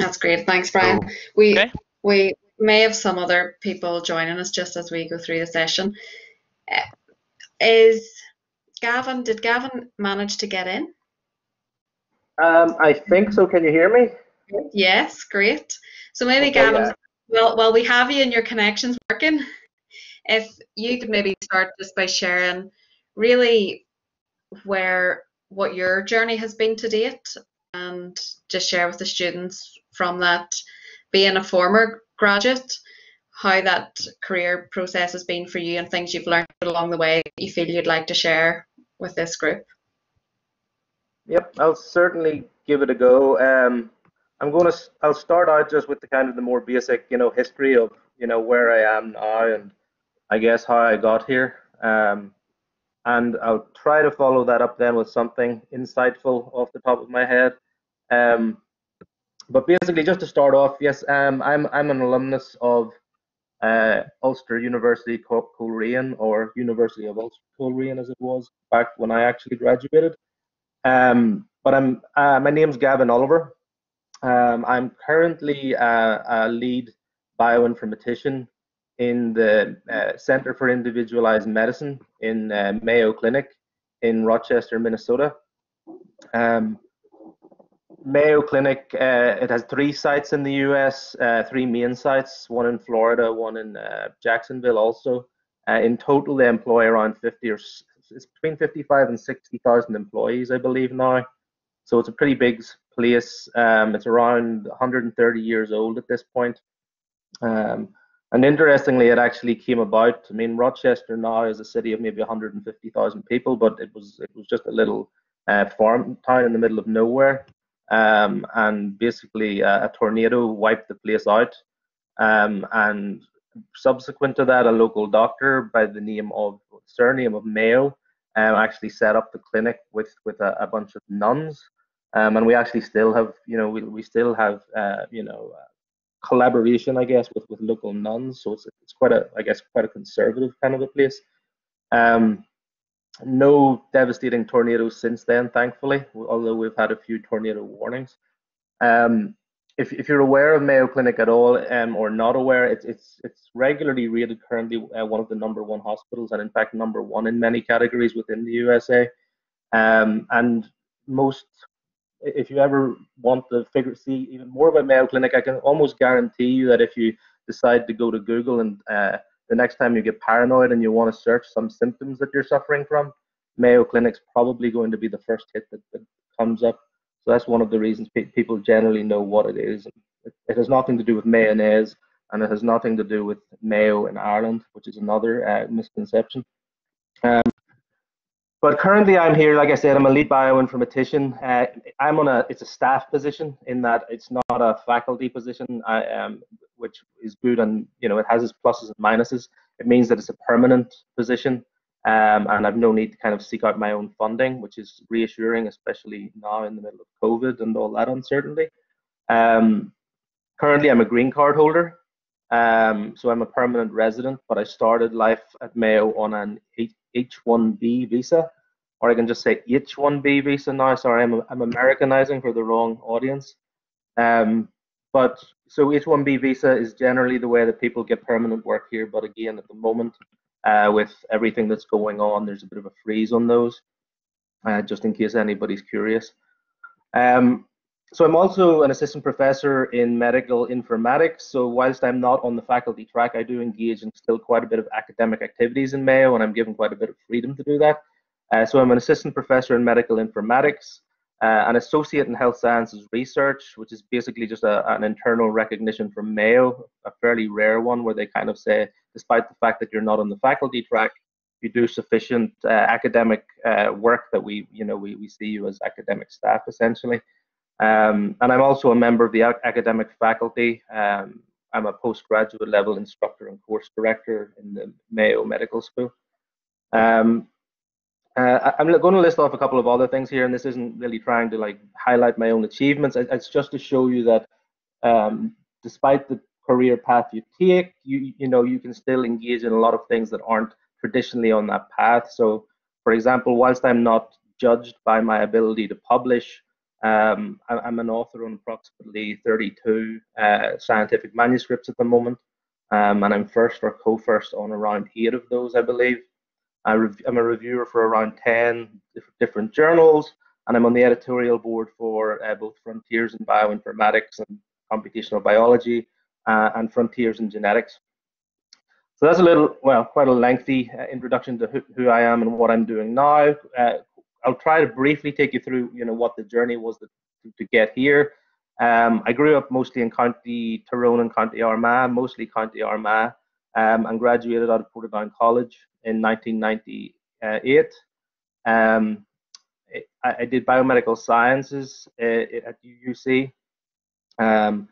That's great. Thanks, Brian. So, We okay. we may have some other people joining us just as we go through the session. Uh, Is did Gavin manage to get in? I think so. Can you hear me? Yes, great. So maybe Okay, Gavin, well, while we have you and your connections working, if you could maybe start just by sharing really what your journey has been to date, and just share with the students from that, being a former graduate, how that career process has been for you and things you've learned along the way that you feel you'd like to share with this group. yep, I'll certainly give it a go. I'll start out just with the kind of the more basic, history of, where I am now and I guess how I got here. And I'll try to follow that up then with something insightful off the top of my head. Um, but basically, just to start off, yes, I'm an alumnus of Ulster University Coleraine, or University of Ulster Coleraine as it was back when I actually graduated. But my name's Gavin Oliver. I'm currently a lead bioinformatician in the Center for Individualized Medicine in Mayo Clinic in Rochester, Minnesota. Um, Mayo Clinic, it has 3 sites in the US, 3 main sites, one in Florida, one in Jacksonville also. In total, they employ around 50 or it's between 55 and 60,000 employees, I believe now. So it's a pretty big place. It's around 130 years old at this point. Um, and interestingly, it actually came about. I mean, Rochester now is a city of maybe 150,000 people, but it was just a little farm town in the middle of nowhere. And basically, a tornado wiped the place out. And subsequent to that, a local doctor by the surname of Mayo actually set up the clinic with a bunch of nuns. And we actually still have, we still have, collaboration, I guess, with local nuns. So it's quite a, I guess, quite a conservative kind of a place. Um, no devastating tornadoes since then, thankfully, although we've had a few tornado warnings. Um, if you're aware of Mayo Clinic at all, or not aware, it's regularly rated currently one of the #1 hospitals, and in fact #1 in many categories within the USA. And most, if you ever want to see even more about Mayo Clinic, I can almost guarantee you that if you decide to go to Google and the next time you get paranoid and you want to search some symptoms that you're suffering from, Mayo Clinic's probably going to be the first hit that comes up. So that's one of the reasons people generally know what it is. It has nothing to do with mayonnaise, and it has nothing to do with Mayo in Ireland, which is another misconception. Um, but currently, I'm here. Like I said, I'm a lead bioinformatician. It's a staff position in that it's not a faculty position. Which is good, and it has its pluses and minuses. It means that it's a permanent position, and I've no need to kind of seek out my own funding, which is reassuring, especially now in the middle of COVID and all that uncertainty. Um, Currently, I'm a green card holder, so I'm a permanent resident, but I started life at Mayo on an H-1B visa, or I can just say H-1B visa now. Sorry, I'm Americanizing for the wrong audience. Um, but so H-1B visa is generally the way that people get permanent work here. But again, at the moment, with everything that's going on, there's a bit of a freeze on those, just in case anybody's curious. Um, so I'm also an assistant professor in medical informatics. So whilst I'm not on the faculty track, I do engage in still quite a bit of academic activities in Mayo, and I'm given quite a bit of freedom to do that. So I'm an assistant professor in medical informatics, an associate in health sciences research, which is basically just an internal recognition from Mayo, a fairly rare one where they kind of say, despite the fact that you're not on the faculty track, you do sufficient academic work that we see you as academic staff essentially. And I'm also a member of the academic faculty. I'm a postgraduate level instructor and course director in the Mayo Medical School. I'm going to list off a couple of other things here, and this isn't really trying to like highlight my own achievements. It's just to show you that despite the career path you take, you can still engage in a lot of things that aren't traditionally on that path. So, for example, whilst I'm not judged by my ability to publish, I'm an author on approximately 32 scientific manuscripts at the moment, and I'm first or co-first on around 8 of those, I believe. I'm a reviewer for around 10 different journals, and I'm on the editorial board for both Frontiers in Bioinformatics and Computational Biology and Frontiers in Genetics. So that's a little, well, quite a lengthy introduction to who I am and what I'm doing now. I'll try to briefly take you through, what the journey was to get here. I grew up mostly in County Tyrone and County Armagh, mostly County Armagh, and graduated out of Portadown College in 1998. I did Biomedical Sciences at UUC. And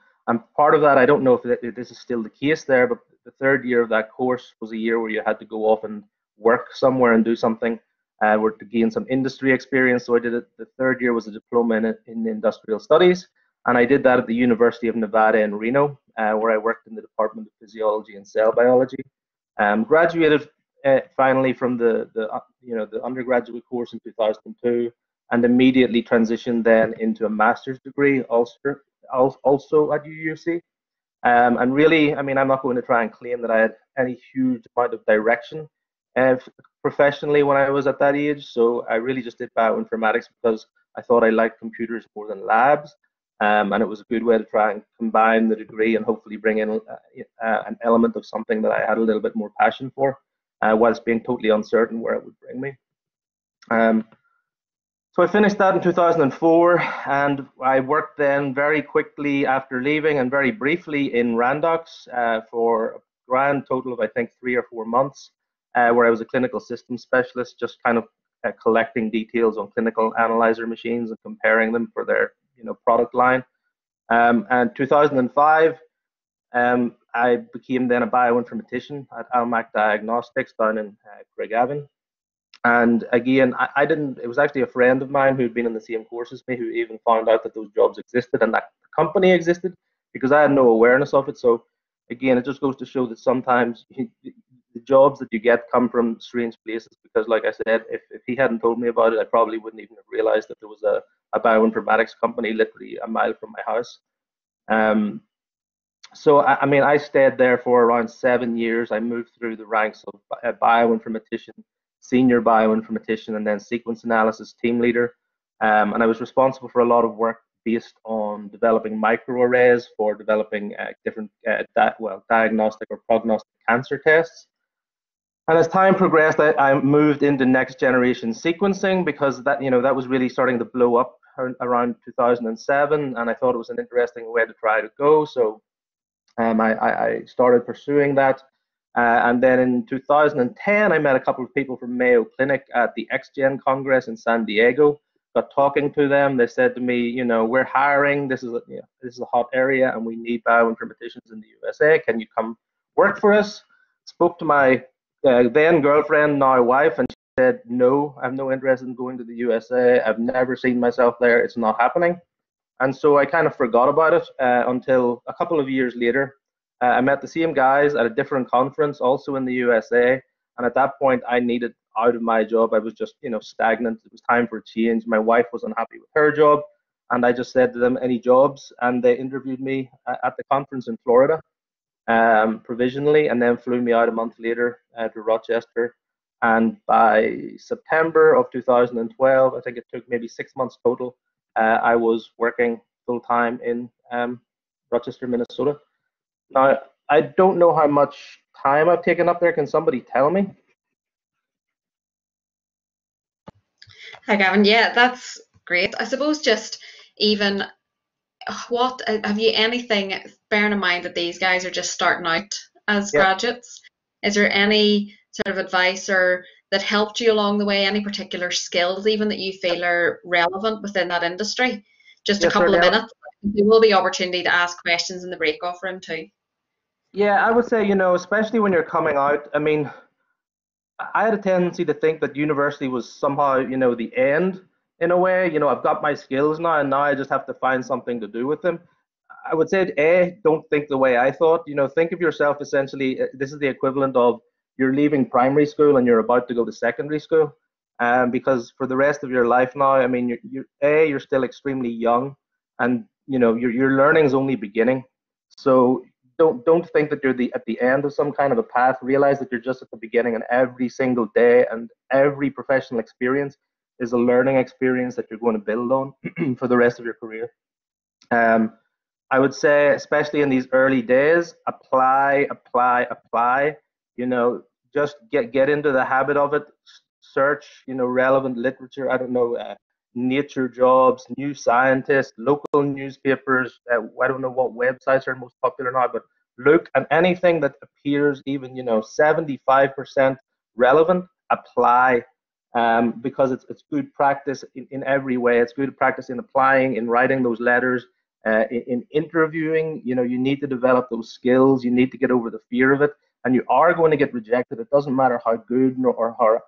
part of that, I don't know if this is still the case there, but the third year of that course was a year where you had to go off and work somewhere and do something to gain some industry experience. So I did it. The third year was a diploma in industrial studies, and I did that at the University of Nevada in Reno, where I worked in the Department of Physiology and Cell Biology. Graduated finally from the undergraduate course in 2002, and immediately transitioned then into a master's degree also at UUC. And really, I mean, I'm not going to try and claim that I had any huge amount of direction professionally when I was at that age. So I really just did bioinformatics because I thought I liked computers more than labs. And it was a good way to try and combine the degree and hopefully bring in an element of something that I had a little bit more passion for, whilst being totally uncertain where it would bring me. So I finished that in 2004, and I worked then very quickly after leaving and very briefly in Randox for a grand total of, I think, 3 or 4 months, where I was a clinical systems specialist, just kind of collecting details on clinical analyzer machines and comparing them for their product line. And 2005, I became then a bioinformatician at UnLock Diagnostics down in Craigavon. And again, I didn't, it was actually a friend of mine who'd been in the same course as me who even found out that those jobs existed and that the company existed, because I had no awareness of it. So again, it just goes to show that sometimes the jobs that you get come from strange places, because like I said, if he hadn't told me about it, I probably wouldn't even have realized that there was a bioinformatics company literally a mile from my house. So I mean, I stayed there for around 7 years. I moved through the ranks of a bioinformatician, senior bioinformatician, and then sequence analysis team leader. And I was responsible for a lot of work based on developing microarrays for developing different diagnostic or prognostic cancer tests. And as time progressed, I moved into next generation sequencing because that was really starting to blow up around 2007, and I thought it was an interesting way to try to go. So I started pursuing that. And then in 2010, I met a couple of people from Mayo Clinic at the XGen Congress in San Diego. Got talking to them. They said to me, we're hiring. This is a hot area, and we need bioinformaticians in the USA. Can you come work for us? Spoke to my then girlfriend, now wife, and she said, no, I have no interest in going to the USA. I've never seen myself there. It's not happening. And so I kind of forgot about it until a couple of years later. I met the same guys at a different conference, also in the USA. And at that point, I needed out of my job. I was just, stagnant. It was time for a change. My wife was unhappy with her job. And I just said to them, any jobs? And they interviewed me at the conference in Florida provisionally, and then flew me out a month later to Rochester. And by September of 2012, I think it took maybe 6 months total, I was working full-time in Rochester, Minnesota. Now, I don't know how much time I've taken up there. Can somebody tell me? Hi, Gavin. Yeah, that's great. I suppose just even what have you anything, bearing in mind that these guys are just starting out as graduates, is there any sort of advice or that helped you along the way, any particular skills even that you feel are relevant within that industry? Just a couple of minutes. There will be opportunity to ask questions in the breakoff room too. Yeah, I would say, especially when you're coming out, I mean, I had a tendency to think that university was somehow, the end in a way. I've got my skills now, and now I just have to find something to do with them. I would say, don't think the way I thought. Think of yourself essentially, this is the equivalent of you're leaving primary school and you're about to go to secondary school. because for the rest of your life now, I mean, you're still extremely young, and your learning is only beginning. So don't think that you're at the end of some kind of a path. Realize that you're just at the beginning, and every single day and every professional experience is a learning experience that you're going to build on for the rest of your career. I would say, especially in these early days, apply, apply, apply. Just get into the habit of it. Search, relevant literature. I don't know, nature jobs, new scientists, local newspapers. I don't know what websites are most popular now, but look at anything that appears even 75% relevant. Apply, because it's good practice in every way. It's good practice in applying, in writing those letters, in interviewing. You need to develop those skills. You need to get over the fear of it, and you are going to get rejected. It doesn't matter how good or how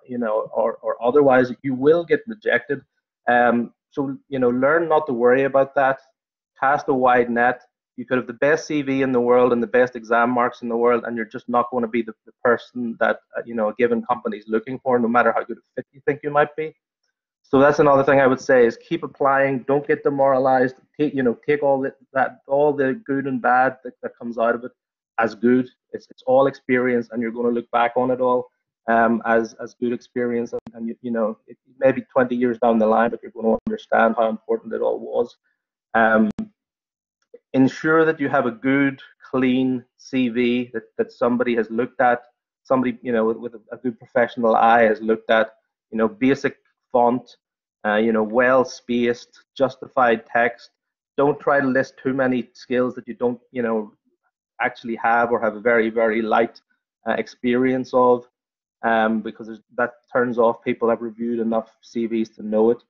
or otherwise, you will get rejected. So learn not to worry about that. Cast a wide net. You could have the best CV in the world and the best exam marks in the world, and you're just not going to be the person that a given company is looking for, no matter how good a fit you think you might be. So that's another thing I would say is keep applying. Don't get demoralized. Take all all the good and bad that comes out of it as good. It's all experience, and you're going to look back on it all as good experience. And it may be 20 years down the line, but you're going to understand how important it all was. Ensure that you have a good, clean CV that somebody has looked at. Somebody with a good professional eye has looked at. Basic font, well spaced, justified text. Don't try to list too many skills that you don't actually have or have a very, very light experience of, because that turns off people that have reviewed enough CVs to know it.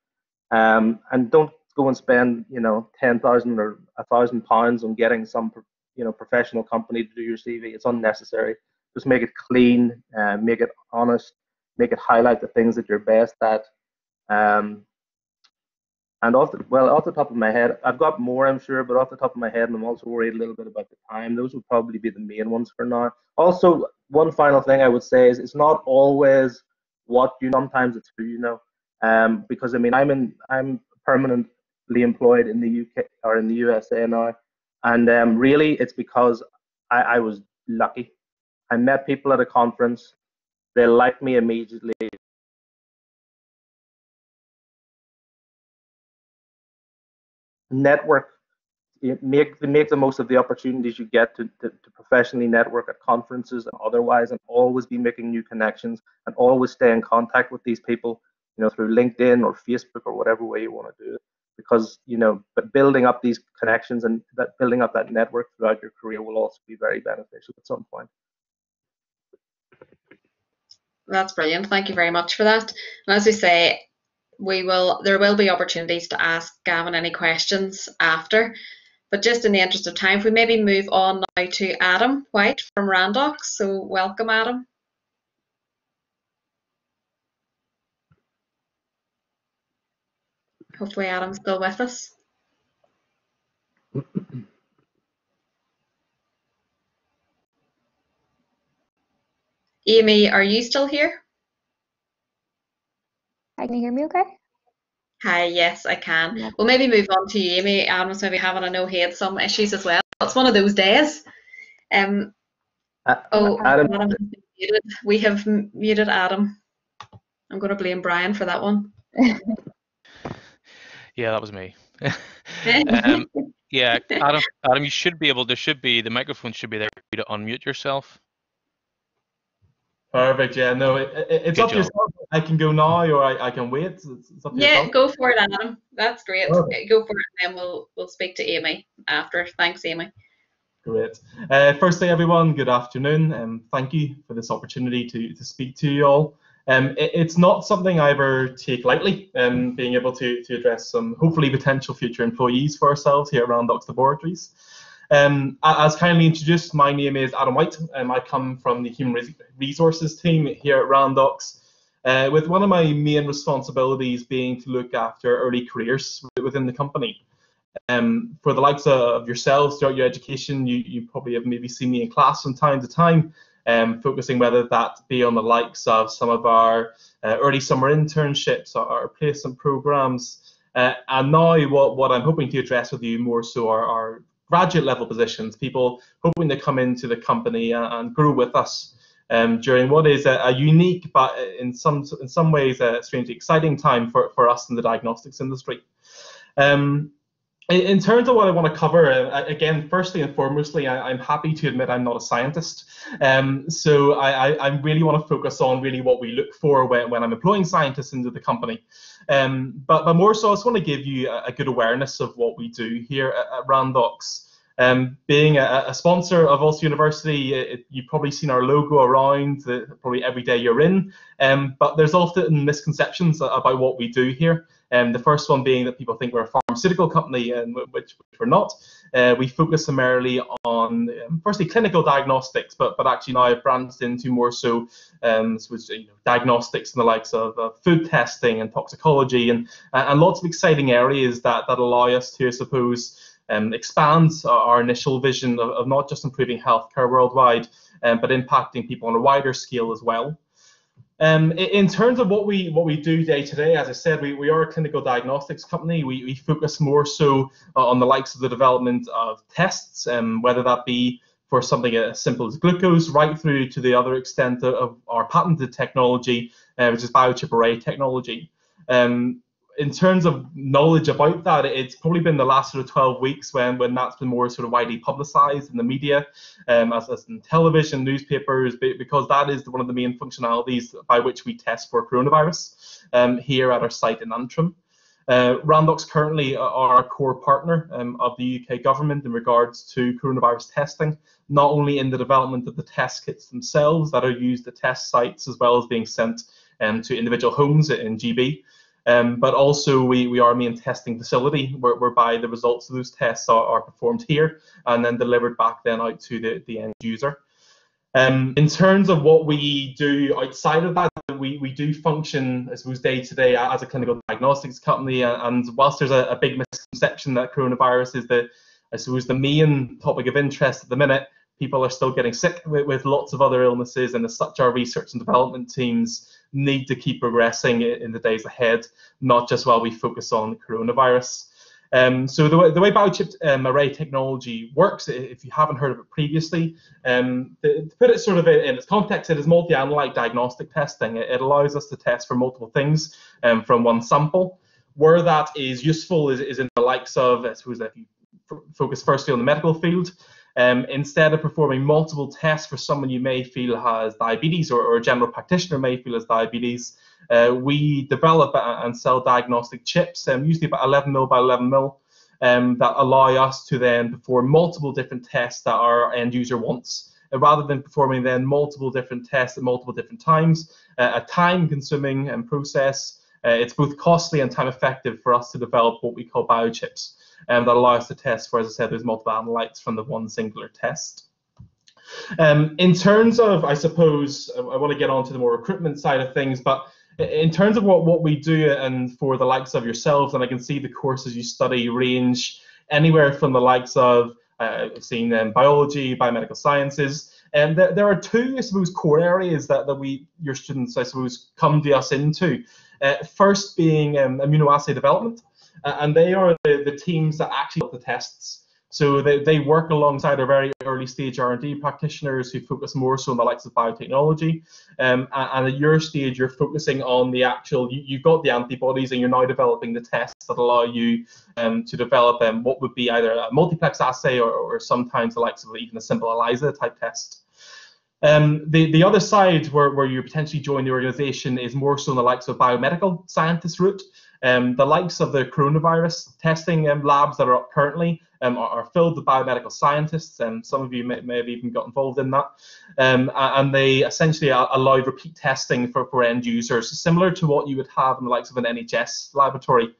And don't go and spend 10,000 or £1,000 on getting some professional company to do your CV. It's unnecessary. Just make it clean, make it honest, make it highlight the things that you're best at. And off the top of my head, I've got more, I'm sure, but off the top of my head, and I'm also worried a little bit about the time. Those would probably be the main ones for now. Also, one final thing I would say is it's not always what you. Sometimes it's who you know. Because I mean, I'm permanently employed in the UK or in the USA now, and really it's because I was lucky. I met people at a conference. They liked me immediately. Network, make the most of the opportunities you get to professionally network at conferences and otherwise, and always be making new connections and always stay in contact with these people, through LinkedIn or Facebook or whatever way you want to do it. Because but building up these connections and building up that network throughout your career will also be very beneficial at some point. That's brilliant. Thank you very much for that. And as we say, there will be opportunities to ask Gavin any questions after. But just in the interest of time, if we maybe move on now to Adam White from Randox. So welcome, Adam. Hopefully Adam's still with us. Amy, are you still here? Hi, can you hear me okay? Hi, yes, I can. Yeah. We'll maybe move on to you, Amy. Adam's maybe having, I know he had some issues as well. It's one of those days. Adam. Adam has been muted. We have muted Adam. I'm going to blame Brian for that one. Yeah, that was me. Yeah, Adam, you should be able. The microphone should be there for you to unmute yourself. Perfect. Yeah, no, it's up to yourself. I can go now, or I can wait. It's up to yourself. Go for it, Adam. That's great. Okay. Go for it, and then we'll speak to Amy after. Thanks, Amy. Great. Firstly, everyone, good afternoon, and thank you for this opportunity to speak to you all. It's not something I ever take lightly, being able to address some hopefully potential future employees for ourselves here at Randox Laboratories. As kindly introduced, my name is Adam White, and I come from the Human Resources team here at Randox, with one of my main responsibilities being to look after early careers within the company. For the likes of yourselves throughout your education, you probably have maybe seen me in class from time to time, focusing whether that be on the likes of some of our early summer internships or our placement programs. And now what I'm hoping to address with you more so are graduate level positions, people hoping to come into the company and grow with us during what is a unique, but in some ways a strangely exciting time for us in the diagnostics industry. In terms of what I want to cover, again, firstly and foremostly, I'm happy to admit I'm not a scientist. So I really want to focus on really what we look for when I'm employing scientists into the company. But more so, I just want to give you a good awareness of what we do here at Randox. Being a sponsor of Ulster University, you've probably seen our logo around probably every day you're in, but there's often misconceptions about what we do here. The first one being that people think we're a pharmaceutical company, which we're not. We focus primarily on, firstly, clinical diagnostics, but actually now I've branched into more so diagnostics and the likes of food testing and toxicology and lots of exciting areas that allow us to, I suppose, expand our initial vision of not just improving healthcare worldwide, but impacting people on a wider scale as well. In terms of what we do day to day, as I said, we are a clinical diagnostics company. We focus more so on the likes of the development of tests, whether that be for something as simple as glucose, right through to the other extent of our patented technology, which is biochip array technology. In terms of knowledge about that, it's probably been the last sort of 12 weeks when that's been more sort of widely publicized in the media, as in television, newspapers, because that is one of the main functionalities by which we test for coronavirus here at our site in Antrim. Randox currently are a core partner of the UK government in regards to coronavirus testing, not only in the development of the test kits themselves that are used at test sites as well as being sent to individual homes in GB, but also we are a main testing facility whereby the results of those tests are performed here and then delivered back then out to the end user. In terms of what we do outside of that, we do function, I suppose, day to day as a clinical diagnostics company. And whilst there's a big misconception that coronavirus is the main topic of interest at the minute, people are still getting sick with lots of other illnesses, and as such, our research and development teams need to keep progressing in the days ahead, not just while we focus on coronavirus. So the way Biochip array technology works, if you haven't heard of it previously, to put it sort of in its context, it is multi-analyte diagnostic testing. It allows us to test for multiple things from one sample. Where that is useful is in the likes of, I suppose, if you focus firstly on the medical field, instead of performing multiple tests for someone you may feel has diabetes or a general practitioner may feel has diabetes, we develop and sell diagnostic chips, usually about 11 mil by 11 mil, that allow us to then perform multiple different tests that our end user wants, rather than performing then multiple different tests at multiple different times. A time-consuming process. It's both costly and time-effective for us to develop what we call biochips, that allow us to test for, as I said, those multiple analytes from the one singular test. In terms of, I suppose, I want to get on to the more recruitment side of things, but in terms of what we do, and for the likes of yourselves, and I can see the courses you study range anywhere from the likes of, I've seen biology, biomedical sciences, and there are two, I suppose, core areas that your students, I suppose, come to us into. First being immunoassay development. And they are the teams that actually do the tests. So they work alongside our very early stage R&D practitioners who focus more so on the likes of biotechnology. And at your stage, you're focusing on the actual, you've got the antibodies and you're now developing the tests that allow you to develop what would be either a multiplex assay or sometimes the likes of even a simple ELISA type test. The other side where you potentially join the organization is more so on the likes of biomedical scientists route. The likes of the coronavirus testing labs that are up currently are filled with biomedical scientists, and some of you may have even got involved in that. And they essentially allow repeat testing for end users, similar to what you would have in the likes of an NHS laboratory.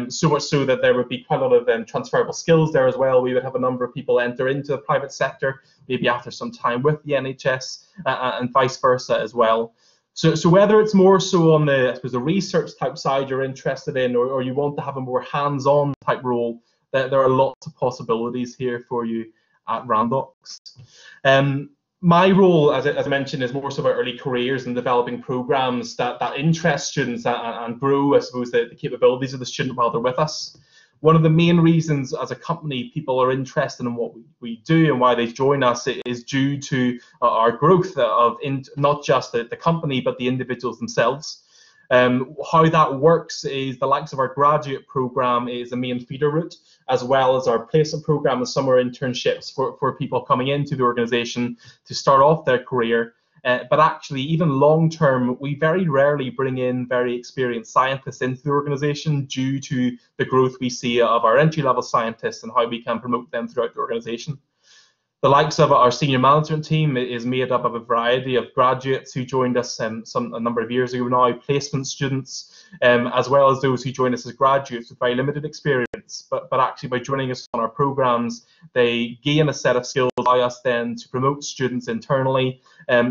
So much so that there would be quite a lot of transferable skills there as well. We would have a number of people enter into the private sector, maybe after some time with the NHS, and vice versa as well. So whether it's more so on the, I suppose, the research type side you're interested in, or you want to have a more hands-on type role, there are lots of possibilities here for you at Randox. My role, as I mentioned, is more so about early careers and developing programs that interest students and grow, I suppose, the capabilities of the student while they're with us. One of the main reasons as a company people are interested in what we do and why they join us is due to our growth of not just the company, but the individuals themselves. How that works is the likes of our graduate program is a main feeder route, as well as our placement program and summer internships for people coming into the organization to start off their career. But actually, even long term, we very rarely bring in very experienced scientists into the organization due to the growth we see of our entry-level scientists and how we can promote them throughout the organization. The likes of our senior management team is made up of a variety of graduates who joined us a number of years ago now, placement students, as well as those who joined us as graduates with very limited experience. But actually, by joining us on our programs, they gain a set of skills, allow us then to promote students internally.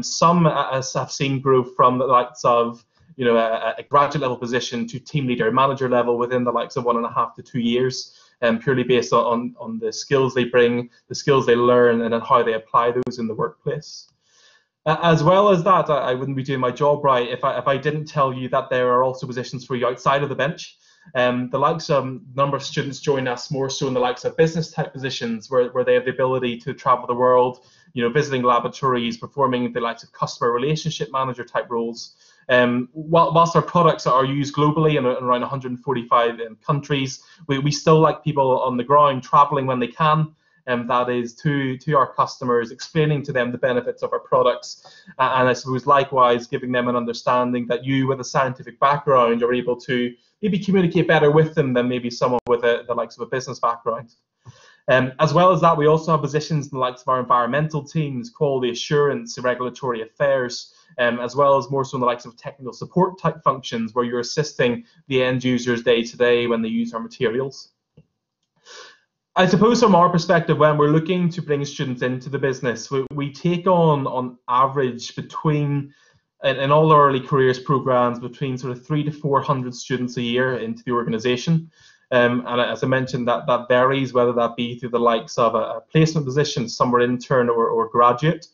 Some have seen growth from the likes of a graduate level position to team leader, manager level within the likes of 1.5 to 2 years. Purely based on the skills they bring, the skills they learn, and then how they apply those in the workplace. As well as that, I wouldn't be doing my job right if I didn't tell you that there are also positions for you outside of the bench. The likes of number of students join us more so in the likes of business type positions where they have the ability to travel the world, visiting laboratories, performing the likes of customer relationship manager type roles. Whilst our products are used globally in around 145 countries, we still like people on the ground traveling when they can, and that is to our customers, explaining to them the benefits of our products, and I suppose likewise giving them an understanding that you with a scientific background are able to maybe communicate better with them than maybe someone with the likes of a business background. As well as that, we also have positions in the likes of our environmental teams, quality assurance, regulatory affairs, as well as more so in the likes of technical support type functions where you're assisting the end users day to day when they use our materials. I suppose from our perspective, when we're looking to bring students into the business, we take on average between, in all our early careers programs, between sort of 300 to 400 students a year into the organization. And as I mentioned, that varies, whether that be through the likes of a placement position, summer intern or graduate.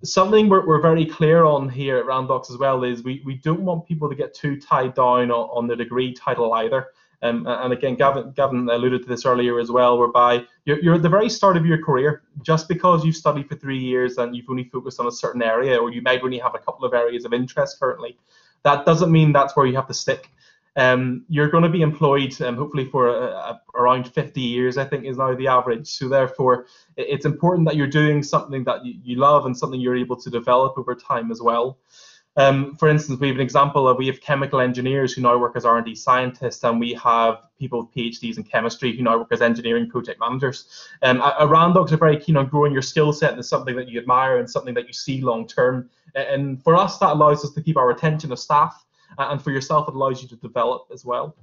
Something we're very clear on here at Randox as well is we don't want people to get too tied down on the degree title either. And again, Gavin alluded to this earlier as well, whereby you're at the very start of your career. Just because you've studied for 3 years and you've only focused on a certain area, or you might only have a couple of areas of interest currently, that doesn't mean that's where you have to stick. You're going to be employed hopefully for around 50 years, I think is now the average. So therefore, it's important that you're doing something that you love and something you're able to develop over time as well. For instance, we have an example of we have chemical engineers who now work as R&D scientists, and we have people with PhDs in chemistry who now work as engineering project managers. Randox are very keen on growing your skill set into something that you admire and something that you see long term. And for us, that allows us to keep our retention of staff. And for yourself, it allows you to develop as well.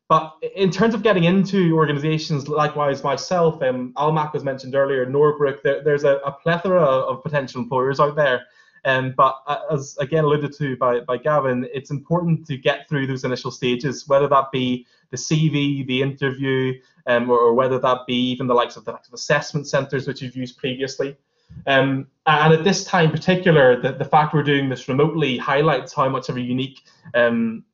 But in terms of getting into organizations, likewise myself, Almac was mentioned earlier, Norbrook, there's a plethora of potential employers out there. But as again alluded to by Gavin, it's important to get through those initial stages, whether that be the CV, the interview, or whether that be even the likes of assessment centers which you've used previously. And at this time in particular, the fact we're doing this remotely highlights how much of a unique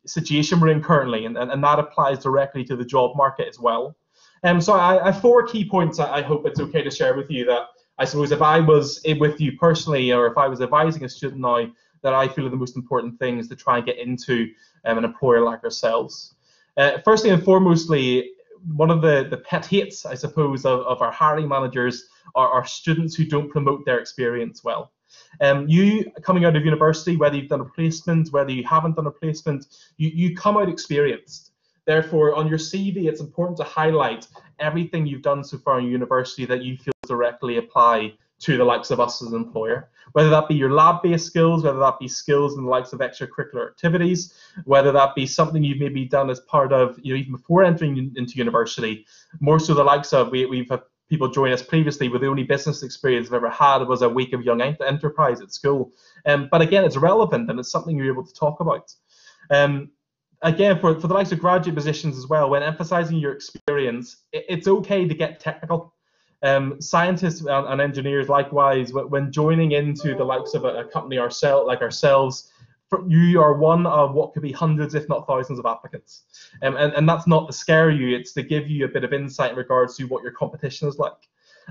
situation we're in currently, and that applies directly to the job market as well. So I have 4 key points I hope it's okay to share with you that I suppose if I was with you personally, or if I was advising a student now, that I feel are the most important things to try and get into an employer like ourselves. Firstly and foremostly, one of the pet hates, I suppose, of our hiring managers are students who don't promote their experience well. You coming out of university, whether you've done a placement, whether you haven't done a placement, you come out experienced. Therefore, on your CV, it's important to highlight everything you've done so far in university that you feel directly apply to the likes of us as an employer, whether that be your lab-based skills, whether that be skills in the likes of extracurricular activities, whether that be something you've maybe done as part of, even before entering into university. More so the likes of, we've had people join us previously with the only business experience I've ever had was a week of young enterprise at school. But again, it's relevant and it's something you're able to talk about. Again, for the likes of graduate positions as well, when emphasizing your experience, it's okay to get technical. Scientists and engineers, likewise, when joining into the likes of a company like ourselves, you are one of what could be hundreds, if not thousands, of applicants. And that's not to scare you, it's to give you a bit of insight in regards to what your competition is like.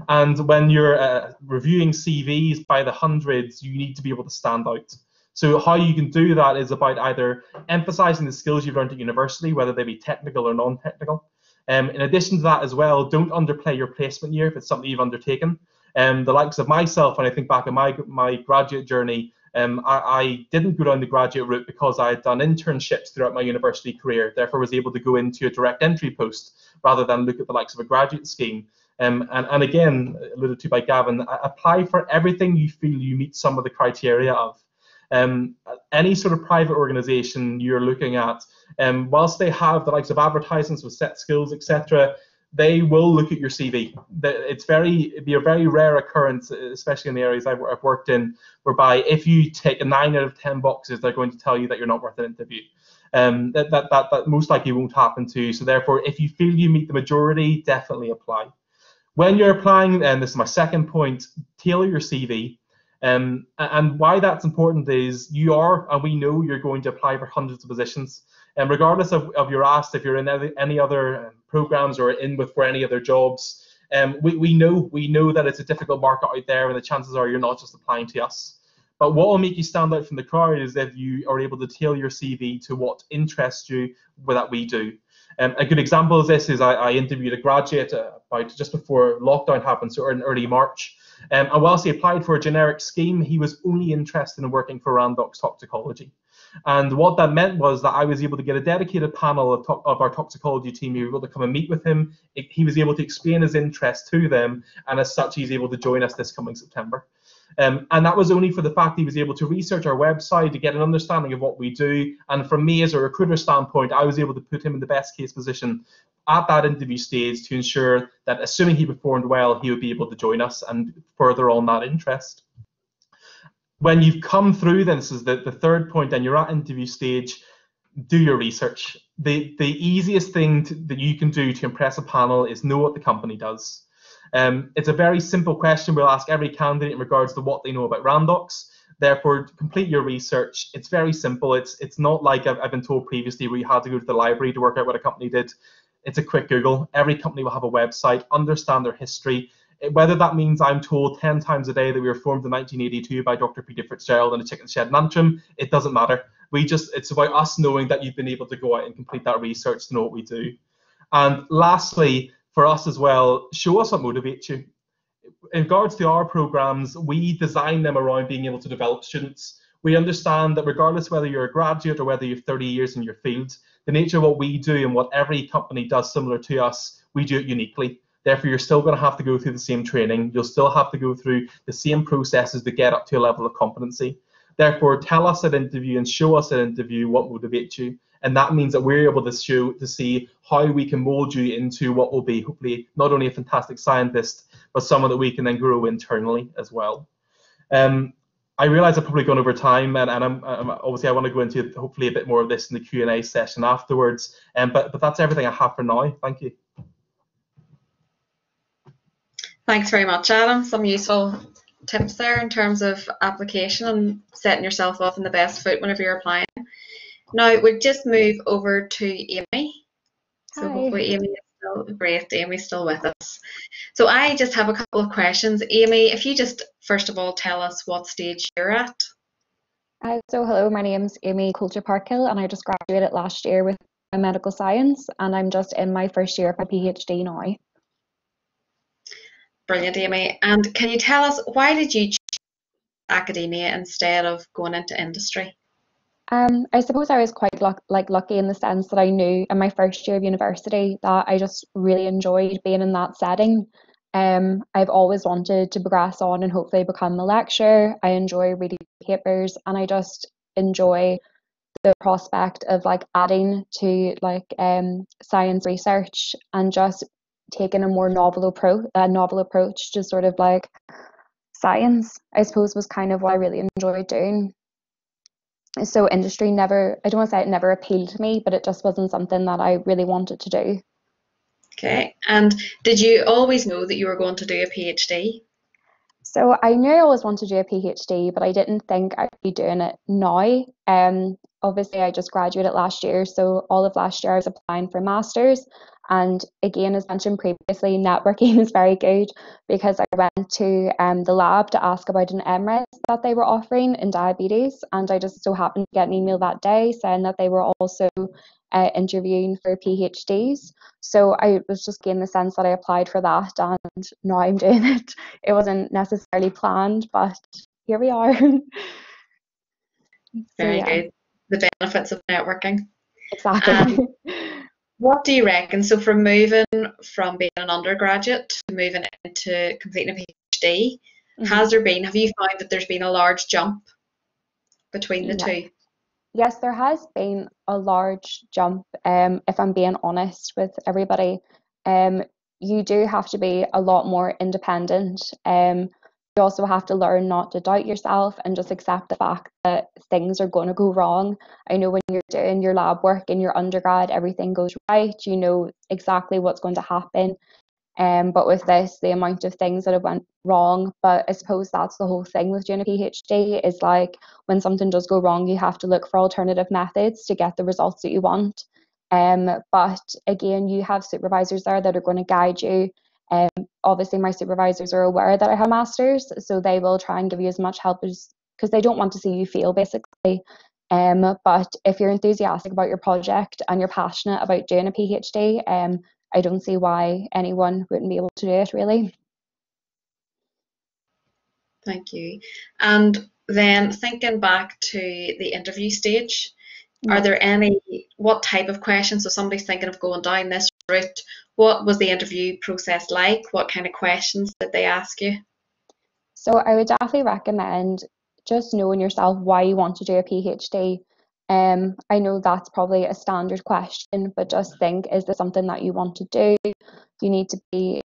And when you're reviewing CVs by the hundreds, you need to be able to stand out. So how you can do that is about either emphasizing the skills you've learned at university, whether they be technical or non-technical. In addition to that as well, don't underplay your placement year if it's something you've undertaken. The likes of myself, when I think back on my graduate journey, I didn't go down the graduate route because I had done internships throughout my university career, therefore was able to go into a direct entry post rather than look at the likes of a graduate scheme. And again, alluded to by Gavin, apply for everything you feel you meet some of the criteria of. Any sort of private organization you're looking at, whilst they have the likes of advertisements with set skills, etc., they will look at your CV. It'd be a very rare occurrence, especially in the areas I've worked in, whereby if you take a 9 out of 10 boxes, they're going to tell you that you're not worth an interview. That most likely won't happen to you. So therefore, if you feel you meet the majority, definitely apply. When you're applying, and this is my second point, tailor your CV. And why that's important is and we know you're going to apply for hundreds of positions. And regardless of you're asked if you're in any other programs or for any other jobs, we know that it's a difficult market out there, and the chances are you're not just applying to us. But what will make you stand out from the crowd is if you are able to tailor your CV to what interests you that we do. A good example of this is I interviewed a graduate about just before lockdown happened, so in early March. And whilst he applied for a generic scheme, he was only interested in working for Randox toxicology. And what that meant was that I was able to get a dedicated panel of our toxicology team who were able to come and meet with him. He was able to explain his interest to them, and as such, he's able to join us this coming September. And that was only for the fact he was able to research our website to get an understanding of what we do. And from me as a recruiter standpoint, I was able to put him in the best case position at that interview stage to ensure that, assuming he performed well, he would be able to join us and further on that interest. When you've come through, then this is the third point, and you're at interview stage, do your research. The easiest thing that you can do to impress a panel is know what the company does. It's a very simple question we'll ask every candidate in regards to what they know about Randox. Therefore, complete your research. It's very simple. It's not like I've been told previously where you had to go to the library to work out what a company did. It's a quick Google. Every company will have a website. Understand their history. Whether that means I'm told 10 times a day that we were formed in 1982 by Dr. Peter Fitzgerald in a chicken shed in Antrim, it doesn't matter. It's about us knowing that you've been able to go out and complete that research to know what we do. And lastly, for us as well, show us what motivates you. In regards to our programs, we design them around being able to develop students. We understand that regardless whether you're a graduate or whether you're 30 years in your field, the nature of what we do and what every company does similar to us, we do it uniquely. Therefore, you're still going to have to go through the same training. You'll still have to go through the same processes to get up to a level of competency. Therefore, tell us at interview and show us at interview what motivates you. And that means that we're able to see how we can mold you into what will be hopefully not only a fantastic scientist, but someone that we can then grow internally as well. I realize I've probably gone over time, and obviously I want to go into hopefully a bit more of this in the Q&A session afterwards. But that's everything I have for now. Thank you. Thanks very much, Adam. Some useful tips there in terms of application and setting yourself off in the best foot whenever you're applying. Now we'll just move over to Amy. So Hi. hopefully Amy is still great. Amy's still with us. So I just have a couple of questions. Amy, if you just first of all tell us what stage you're at. So hello, my name's Amy Coulter-Parkhill, and I just graduated last year with Biomedical Science, and I'm just in my first year of my PhD now. Brilliant, Amy. And can you tell us, why did you choose academia instead of going into industry? I suppose I was quite lucky in the sense that I knew in my first year of university that I just really enjoyed being in that setting. I've always wanted to progress on and hopefully become a lecturer. I enjoy reading papers, and I just enjoy the prospect of adding to science research and just taking a more novel approach to sort of science, I suppose, was kind of what I really enjoyed doing. So industry I don't want to say it never appealed to me, but it just wasn't something that I really wanted to do. Okay. And did you always know that you were going to do a PhD? So I knew I always wanted to do a PhD, but I didn't think I'd be doing it now. Obviously, I just graduated last year, so all of last year I was applying for masters. And again, as mentioned previously, networking is very good because I went to the lab to ask about an MRes that they were offering in diabetes, and I just so happened to get an email that day saying that they were also interviewing for PhDs. So I was just getting the sense that I applied for that, and now I'm doing it. It wasn't necessarily planned, but here we are. Very yeah, good. The benefits of networking. exactly. What do you reckon? So from moving from being an undergraduate to moving into completing a PhD, have you found that there's been a large jump between the Yeah. two? Yes, there has been a large jump, if I'm being honest with everybody. You do have to be a lot more independent. You also have to learn not to doubt yourself and just accept the fact that things are going to go wrong. I know when you're doing your lab work in your undergrad, everything goes right. You know exactly what's going to happen. But with this, the amount of things that have went wrong. But I suppose that's the whole thing with doing a PhD is like when something does go wrong, you have to look for alternative methods to get the results that you want. But again, you have supervisors there that are going to guide you. Obviously, my supervisors are aware that I have a master's, so they will try and give you as much help as because they don't want to see you fail, basically. But if you're enthusiastic about your project and you're passionate about doing a PhD, I don't see why anyone wouldn't be able to do it, really. Thank you. And then thinking back to the interview stage, are there what type of questions? So somebody's thinking of going down this route. What was the interview process like? What kind of questions did they ask you? So I would definitely recommend just knowing yourself why you want to do a PhD. I know that's probably a standard question, but just think, is this something that you want to do? You need to be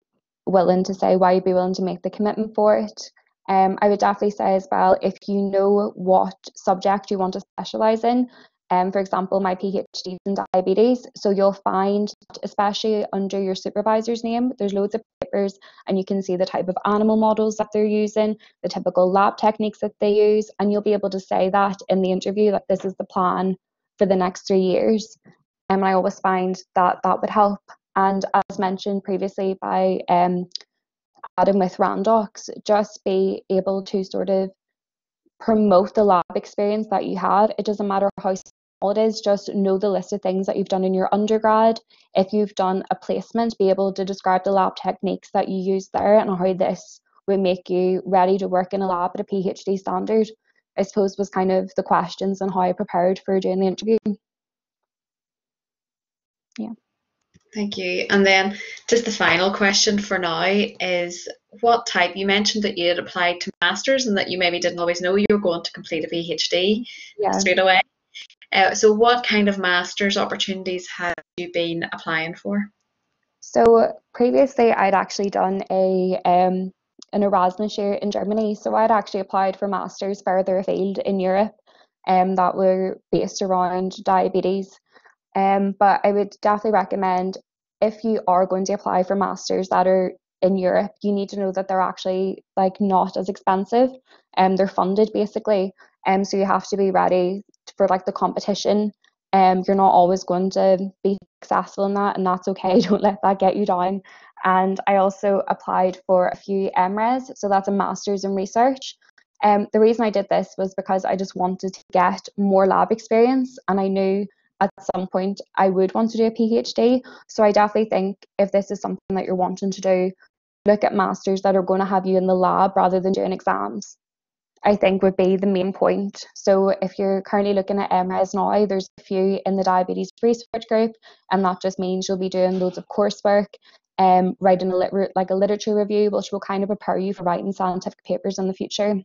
willing to say why you'd be willing to make the commitment for it. I would definitely say as well, if you know what subject you want to specialise in, for example, my PhD is in diabetes, so you'll find, especially under your supervisor's name, there's loads of papers and you can see the type of animal models that they're using, the typical lab techniques that they use, and you'll be able to say that in the interview that this is the plan for the next 3 years. And I always find that that would help. And as mentioned previously by Adam with Randox, just be able to sort of promote the lab experience that you have. It doesn't matter how small it is, just know the list of things that you've done in your undergrad. If you've done a placement, be able to describe the lab techniques that you use there and how this would make you ready to work in a lab at a PhD standard. I suppose was kind of the questions and how I prepared for doing the interview. Yeah. Thank you. And then just the final question for now is what type, you mentioned that you had applied to masters and that you maybe didn't always know you were going to complete a PhD straight away. So what kind of masters opportunities have you been applying for? So previously I'd actually done an Erasmus year in Germany. So I'd actually applied for masters further afield in Europe that were based around diabetes. But I would definitely recommend if you are going to apply for masters that are in Europe, you need to know that they're actually like not as expensive and they're funded basically. So you have to be ready for like the competition. You're not always going to be successful in that, and that's okay. Don't let that get you down. And I also applied for a few MRes, so that's a master's in research. The reason I did this was because I just wanted to get more lab experience, and I knew at some point I would want to do a PhD. So I definitely think if this is something that you're wanting to do, look at masters that are going to have you in the lab rather than doing exams, I think would be the main point. So if you're currently looking at MRes now, there's a few in the diabetes research group, and that just means you'll be doing loads of coursework, writing a literature review, which will kind of prepare you for writing scientific papers in the future.